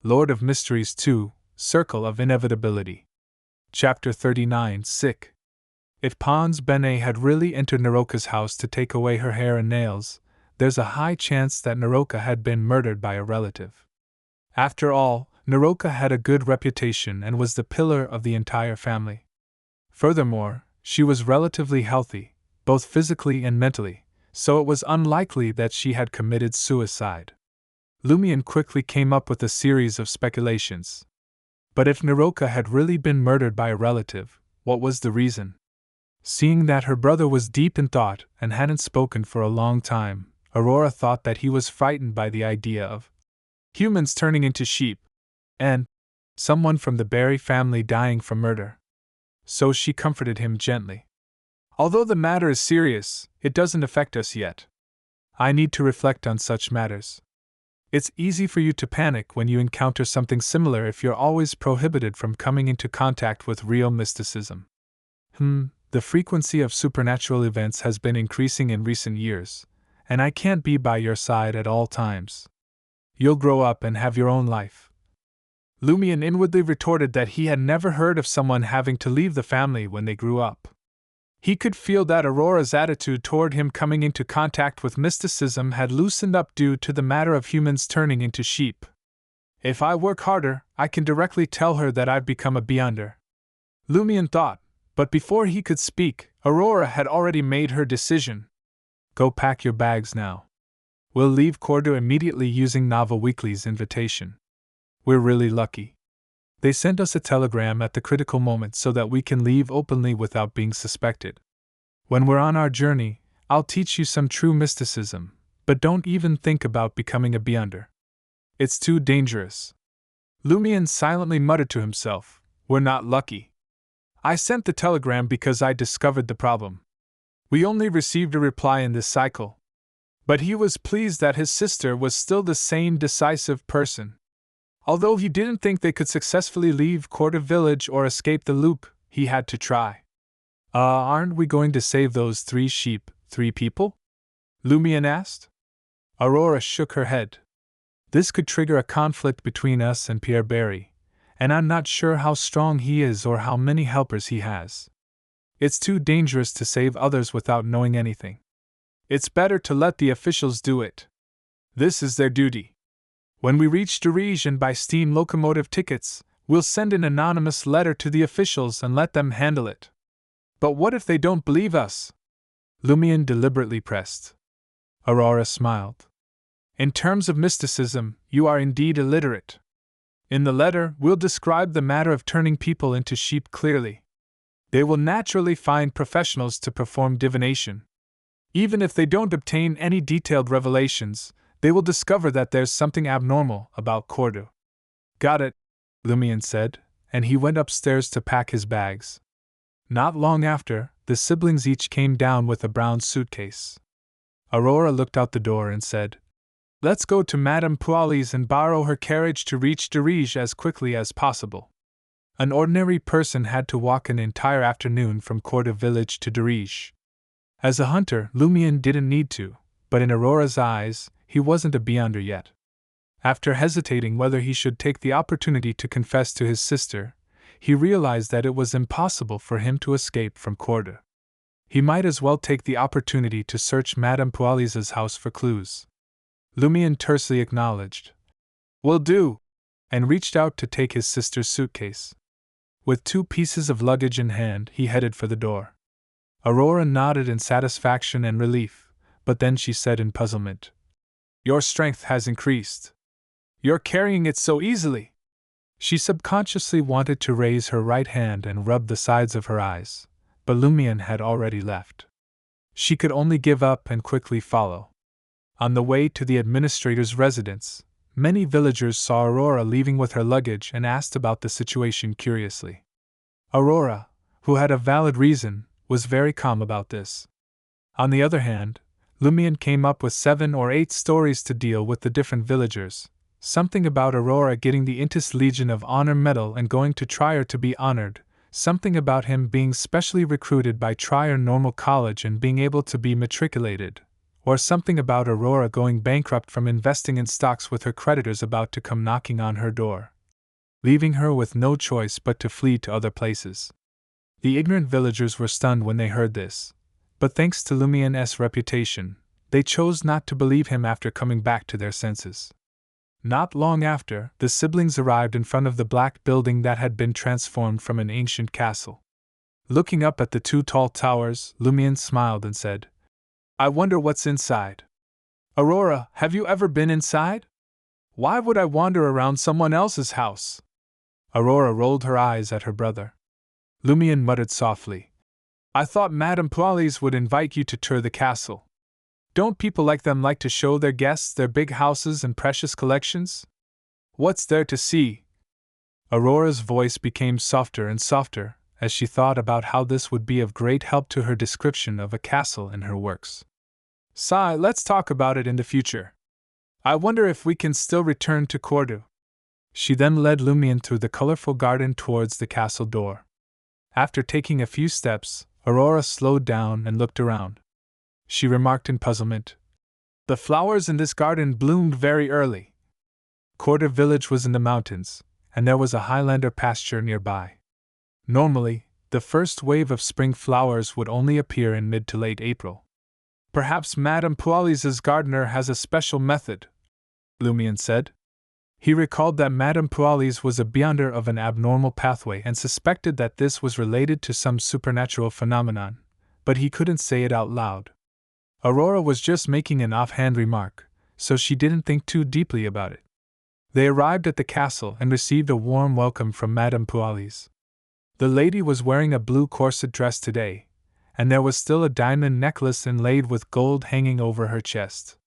Lord of Mysteries 2, Circle-of-Inevitability. Chapter 39. Sick. If Pons Bene had really entered Naroka's house to take away her hair and nails, there's a high chance that Naroka had been murdered by a relative. After all, Naroka had a good reputation and was the pillar of the entire family. Furthermore, she was relatively healthy, both physically and mentally, so it was unlikely that she had committed suicide. Lumion quickly came up with a series of speculations. But if Naroka had really been murdered by a relative, what was the reason? Seeing that her brother was deep in thought and hadn't spoken for a long time, Aurora thought that he was frightened by the idea of humans turning into sheep, and someone from the Barry family dying from murder. So she comforted him gently. Although the matter is serious, it doesn't affect us yet. I need to reflect on such matters. It's easy for you to panic when you encounter something similar if you're always prohibited from coming into contact with real mysticism. The frequency of supernatural events has been increasing in recent years, and I can't be by your side at all times. You'll grow up and have your own life. Lumion inwardly retorted that he had never heard of someone having to leave the family when they grew up. He could feel that Aurora's attitude toward him coming into contact with mysticism had loosened up due to the matter of humans turning into sheep. If I work harder, I can directly tell her that I've become a beyonder. Lumion thought, but before he could speak, Aurora had already made her decision. Go pack your bags now. We'll leave Cordo immediately using Nava Weekly's invitation. We're really lucky. They sent us a telegram at the critical moment so that we can leave openly without being suspected. When we're on our journey, I'll teach you some true mysticism, but don't even think about becoming a beyonder. It's too dangerous. Lumion silently muttered to himself, We're not lucky. I sent the telegram because I discovered the problem. We only received a reply in this cycle. But he was pleased that his sister was still the same decisive person. Although he didn't think they could successfully leave Corda Village or escape the loop, he had to try. Aren't we going to save those 3 sheep, 3 people? Lumion asked. Aurora shook her head. This could trigger a conflict between us and Pierre Barry, and I'm not sure how strong he is or how many helpers he has. It's too dangerous to save others without knowing anything. It's better to let the officials do it. This is their duty. When we reach Dirige and buy steam locomotive tickets, we'll send an anonymous letter to the officials and let them handle it. But what if they don't believe us? Lumion deliberately pressed. Aurora smiled. In terms of mysticism, you are indeed illiterate. In the letter, we'll describe the matter of turning people into sheep clearly. They will naturally find professionals to perform divination. Even if they don't obtain any detailed revelations, they will discover that there's something abnormal about Cordo. Got it, Lumion said, and he went upstairs to pack his bags. Not long after, the siblings each came down with a brown suitcase. Aurora looked out the door and said, Let's go to Madame Puali's and borrow her carriage to reach Dirige as quickly as possible. An ordinary person had to walk an entire afternoon from Corda Village to Dirige. As a hunter, Lumion didn't need to, but in Aurora's eyes, he wasn't a beyonder yet. After hesitating whether he should take the opportunity to confess to his sister, he realized that it was impossible for him to escape from Corda. He might as well take the opportunity to search Madame Puali's house for clues. Lumion tersely acknowledged, Will do, and reached out to take his sister's suitcase. With 2 pieces of luggage in hand, he headed for the door. Aurora nodded in satisfaction and relief, but then she said in puzzlement, Your strength has increased. You're carrying it so easily. She subconsciously wanted to raise her right hand and rub the sides of her eyes, but Lumion had already left. She could only give up and quickly follow. On the way to the administrator's residence, many villagers saw Aurora leaving with her luggage and asked about the situation curiously. Aurora, who had a valid reason, was very calm about this. On the other hand, Lumion came up with 7 or 8 stories to deal with the different villagers, something about Aurora getting the Intis Legion of Honor medal and going to Trier to be honored, something about him being specially recruited by Trier Normal College and being able to be matriculated, or something about Aurora going bankrupt from investing in stocks with her creditors about to come knocking on her door, leaving her with no choice but to flee to other places. The ignorant villagers were stunned when they heard this, but thanks to Lumien's reputation, they chose not to believe him after coming back to their senses. Not long after, the siblings arrived in front of the black building that had been transformed from an ancient castle. Looking up at the two tall towers, Lumien smiled and said, "I wonder what's inside." "Aurora, have you ever been inside? Why would I wander around someone else's house?" Aurora rolled her eyes at her brother. Lumien muttered softly, "I thought Madame Poilus would invite you to tour the castle. Don't people like to show their guests their big houses and precious collections? What's there to see?" Aurora's voice became softer and softer as she thought about how this would be of great help to her description of a castle in her works. "Sigh, let's talk about it in the future. I wonder if we can still return to Cordoue." She then led Lumien through the colorful garden towards the castle door. After taking a few steps, Aurora slowed down and looked around. She remarked in puzzlement, "The flowers in this garden bloomed very early." Cordoue village was in the mountains, and there was a Highlander pasture nearby. Normally, the first wave of spring flowers would only appear in mid to late April. "Perhaps Madame Poilus's gardener has a special method," Lumien said. He recalled that Madame Poilus was a beyonder of an abnormal pathway and suspected that this was related to some supernatural phenomenon, but he couldn't say it out loud. Aurora was just making an offhand remark, so she didn't think too deeply about it. They arrived at the castle and received a warm welcome from Madame Poilus. The lady was wearing a blue corset dress today, and there was still a diamond necklace inlaid with gold hanging over her chest.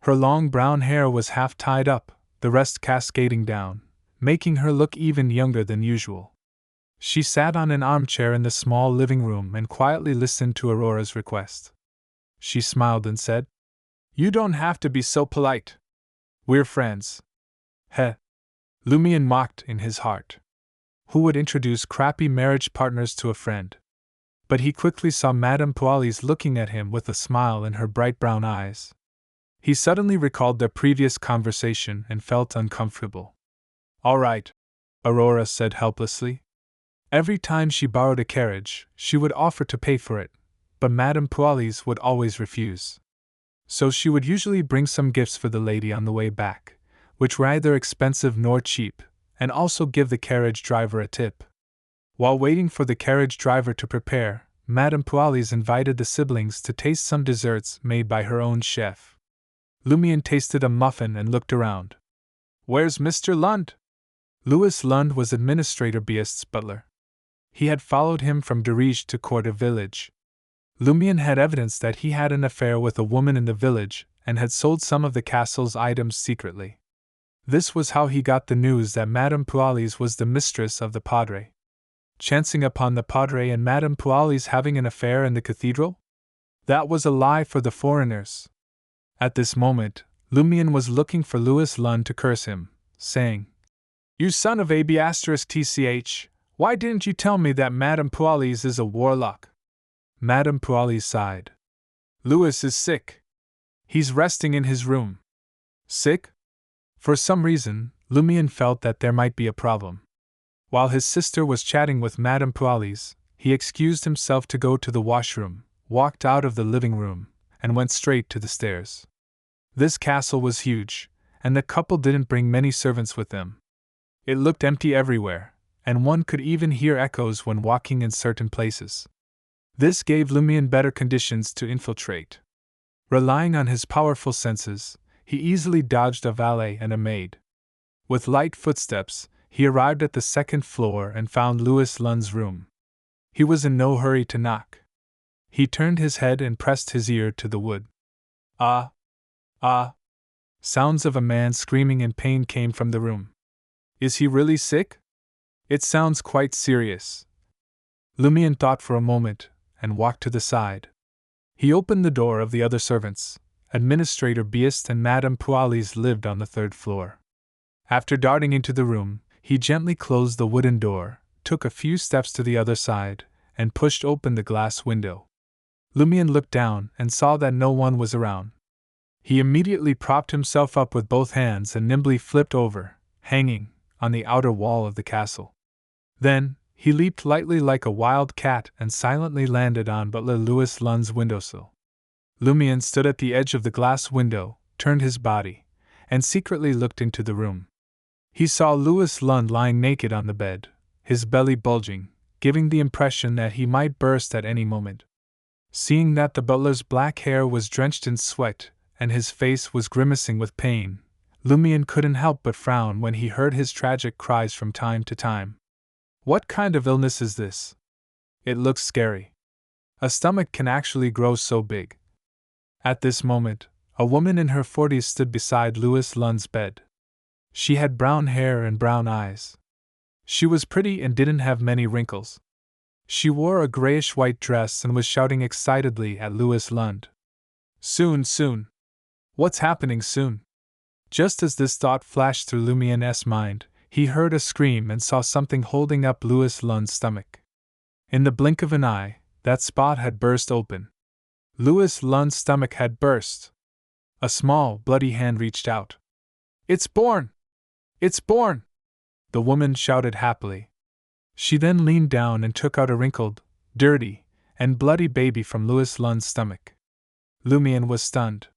Her long brown hair was half tied up, the rest cascading down, making her look even younger than usual. She sat on an armchair in the small living room and quietly listened to Aurora's request. She smiled and said, "You don't have to be so polite. We're friends." Heh! Lumien mocked in his heart. Who would introduce crappy marriage partners to a friend? But he quickly saw Madame Poilus looking at him with a smile in her bright brown eyes. He suddenly recalled their previous conversation and felt uncomfortable. "All right," Aurora said helplessly. Every time she borrowed a carriage, she would offer to pay for it, but Madame Poilus would always refuse. So she would usually bring some gifts for the lady on the way back, which were neither expensive nor cheap, and also give the carriage driver a tip. While waiting for the carriage driver to prepare, Madame Poilus invited the siblings to taste some desserts made by her own chef. Lumien tasted a muffin and looked around. "Where's Mr. Lund?" Louis Lund was Administrator Beast's butler. He had followed him from Dirige to Cordoue village. Lumien had evidence that he had an affair with a woman in the village and had sold some of the castle's items secretly. This was how he got the news that Madame Poilus was the mistress of the Padre. Chancing upon the Padre and Madame Poilus having an affair in the cathedral? That was a lie for the foreigners. At this moment, Lumien was looking for Louis Lund to curse him, saying, "You son of a b*tch, why didn't you tell me that Madame Poilus is a warlock?" Madame Poilus sighed. "Louis is sick. He's resting in his room." Sick? For some reason, Lumien felt that there might be a problem. While his sister was chatting with Madame Poilus, he excused himself to go to the washroom, walked out of the living room, and went straight to the stairs. This castle was huge, and the couple didn't bring many servants with them. It looked empty everywhere, and one could even hear echoes when walking in certain places. This gave Lumien better conditions to infiltrate. Relying on his powerful senses, he easily dodged a valet and a maid. With light footsteps, he arrived at the second floor and found Louis Lund's room. He was in no hurry to knock. He turned his head and pressed his ear to the wood. "Ah! Ah!" Sounds of a man screaming in pain came from the room. "Is he really sick? It sounds quite serious." Lumien thought for a moment, and walked to the side. He opened the door of the other servants. Administrator Beast and Madame Poilus lived on the third floor. After darting into the room, he gently closed the wooden door, took a few steps to the other side, and pushed open the glass window. Lumion looked down and saw that no one was around. He immediately propped himself up with both hands and nimbly flipped over, hanging on the outer wall of the castle. Then, he leaped lightly like a wild cat and silently landed on butler Louis Lund's windowsill. Lumion stood at the edge of the glass window, turned his body, and secretly looked into the room. He saw Louis Lund lying naked on the bed, his belly bulging, giving the impression that he might burst at any moment. Seeing that the butler's black hair was drenched in sweat, and his face was grimacing with pain, Lumion couldn't help but frown when he heard his tragic cries from time to time. What kind of illness is this? It looks scary. A stomach can actually grow so big. At this moment, a woman in her 40s stood beside Louis Lund's bed. She had brown hair and brown eyes. She was pretty and didn't have many wrinkles. She wore a grayish-white dress and was shouting excitedly at Louis Lund. Soon, soon. What's happening soon? Just as this thought flashed through Lumion's mind, he heard a scream and saw something holding up Louis Lund's stomach. In the blink of an eye, that spot had burst open. Louis Lund's stomach had burst. A small, bloody hand reached out. It's born! It's born! The woman shouted happily. She then leaned down and took out a wrinkled, dirty, and bloody baby from Louis Lund's stomach. Lumion was stunned.